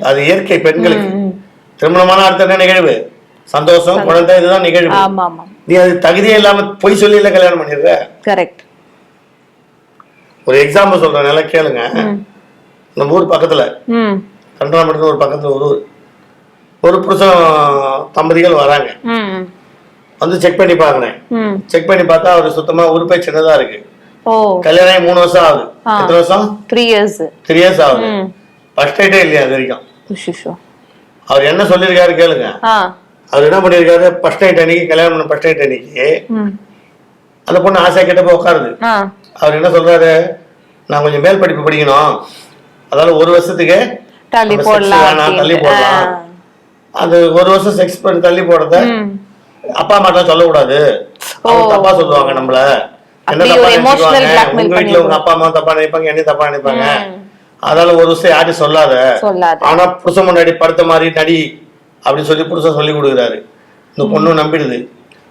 அது இயற்கை பெண்களுக்கு. திருமணமான அடுத்த என்ன நிகழ்வு? சந்தோஷம், குழந்தை, இதுதான் நிகழ்வு. நீ அது தகுதியே இல்லாம பொய் சொல்லி இல்ல கல்யாணம் பண்ணிடுற. கரெக்ட். ஒரு எக்ஸாம்பிள் சொல்றேன், நல்லா கேளுங்க. நம்ம ஊர் பக்கத்துல கண்டராமட்டத்துல ஒரு பக்கத்துல ஒரு புருஷன் தம்பதிகள் வராங்க. வந்து செக் பண்ணி பாக்குறேன். செக் பண்ணி பார்த்தா அவர் சுத்தமா உறுப்பே சின்னதா இருக்கு. கல்யாணம் 3 வருஷம் ஆகுது. எத்தனை வருஷம்? 3 இயர்ஸ் ஆகுது. ஃபர்ஸ்ட் நைட்டே இல்லையா அது வரைக்கும். அவர் என்ன சொல்லிருக்காரு கேளுங்க. அவர் என்ன பண்ணிருக்காரு, ஃபர்ஸ்ட் நைட் அன்னைக்கு, கல்யாணம் பண்ண ஃபர்ஸ்ட் நைட் அன்னைக்கு அந்த பொண்ணு ஆசையா கிட்ட போய் உட்காருது. அவர் என்ன சொல்றாரு, நான் கொஞ்சம் மேல் படிப்பு படிக்கணும், அதாவது 1 வருஷத்துக்கு தள்ளி போடலாம். அது 1 வருஷம் செக்ஸ் பண்ணி தள்ளி போடுறத அப்பா அம்மா சொல்லக்கூடாது, தப்பா சொல்லுவாங்க நம்மள. என்ன தப்பா நினைப்பாங்க, உங்க வீட்டுல உங்க அப்பா அம்மா தப்பா நினைப்பாங்க, என்ன தப்பா நினைப்பாங்க. அதனால 1 வருஷம் யாரும் சொல்லாத, ஆனா புருஷன் முன்னாடி படுத்த மாதிரி நடி அப்படின்னு சொல்லி புருஷன் சொல்லி கொடுக்குறாரு. இந்த பொண்ணு நம்பிடுது.